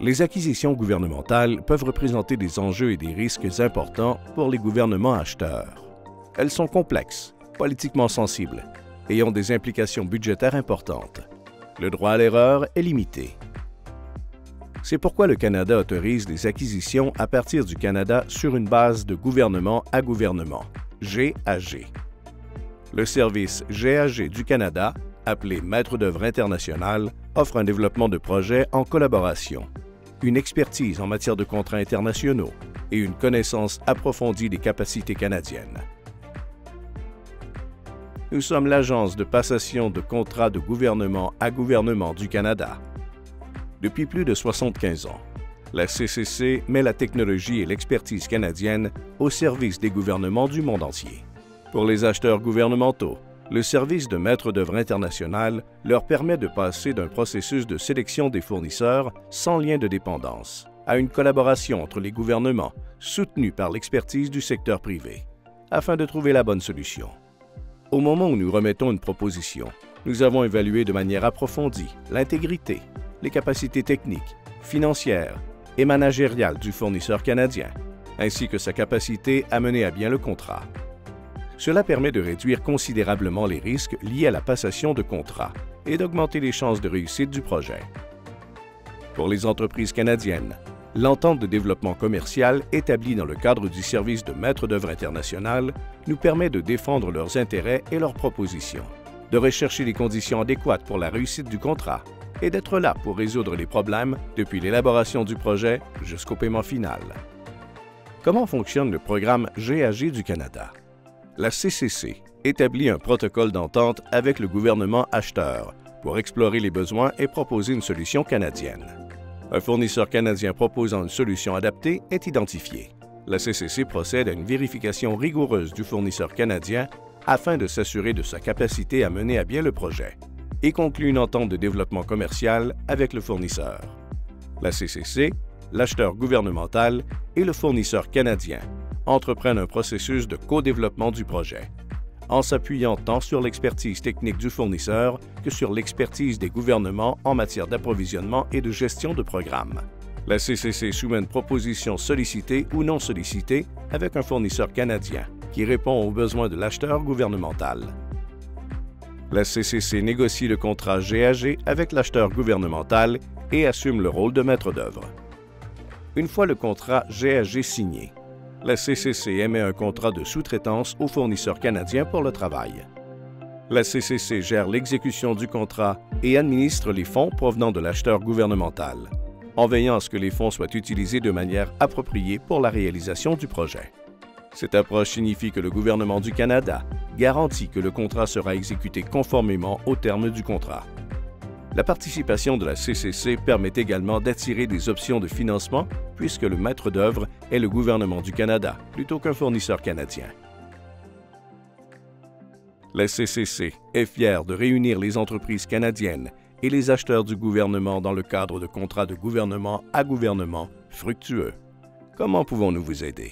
Les acquisitions gouvernementales peuvent représenter des enjeux et des risques importants pour les gouvernements acheteurs. Elles sont complexes, politiquement sensibles et ont des implications budgétaires importantes. Le droit à l'erreur est limité. C'est pourquoi le Canada autorise les acquisitions à partir du Canada sur une base de gouvernement à gouvernement, GAG. Le service GAG du Canada, appelé Maître d'œuvre international, offre un développement de projets en collaboration, une expertise en matière de contrats internationaux et une connaissance approfondie des capacités canadiennes. Nous sommes l'agence de passation de contrats de gouvernement à gouvernement du Canada. Depuis plus de 75 ans, la CCC met la technologie et l'expertise canadienne au service des gouvernements du monde entier. Pour les acheteurs gouvernementaux, le service de maître d'œuvre international leur permet de passer d'un processus de sélection des fournisseurs sans lien de dépendance à une collaboration entre les gouvernements soutenue par l'expertise du secteur privé, afin de trouver la bonne solution. Au moment où nous remettons une proposition, nous avons évalué de manière approfondie l'intégrité, les capacités techniques, financières et managériales du fournisseur canadien, ainsi que sa capacité à mener à bien le contrat. Cela permet de réduire considérablement les risques liés à la passation de contrat et d'augmenter les chances de réussite du projet. Pour les entreprises canadiennes, l'entente de développement commercial établie dans le cadre du service de maître d'œuvre international nous permet de défendre leurs intérêts et leurs propositions, de rechercher les conditions adéquates pour la réussite du contrat et d'être là pour résoudre les problèmes depuis l'élaboration du projet jusqu'au paiement final. Comment fonctionne le programme GAG du Canada? La CCC établit un protocole d'entente avec le gouvernement acheteur pour explorer les besoins et proposer une solution canadienne. Un fournisseur canadien proposant une solution adaptée est identifié. La CCC procède à une vérification rigoureuse du fournisseur canadien afin de s'assurer de sa capacité à mener à bien le projet et conclut une entente de développement commercial avec le fournisseur. La CCC, l'acheteur gouvernemental et le fournisseur canadien entreprennent un processus de co-développement du projet, en s'appuyant tant sur l'expertise technique du fournisseur que sur l'expertise des gouvernements en matière d'approvisionnement et de gestion de programmes. La CCC soumet une proposition sollicitée ou non sollicitée avec un fournisseur canadien qui répond aux besoins de l'acheteur gouvernemental. La CCC négocie le contrat GAG avec l'acheteur gouvernemental et assume le rôle de maître d'œuvre. Une fois le contrat GAG signé, la CCC émet un contrat de sous-traitance au fournisseur canadien pour le travail. La CCC gère l'exécution du contrat et administre les fonds provenant de l'acheteur gouvernemental, en veillant à ce que les fonds soient utilisés de manière appropriée pour la réalisation du projet. Cette approche signifie que le gouvernement du Canada garantit que le contrat sera exécuté conformément aux termes du contrat. La participation de la CCC permet également d'attirer des options de financement puisque le maître d'œuvre est le gouvernement du Canada plutôt qu'un fournisseur canadien. La CCC est fière de réunir les entreprises canadiennes et les acheteurs du gouvernement dans le cadre de contrats de gouvernement à gouvernement fructueux. Comment pouvons-nous vous aider?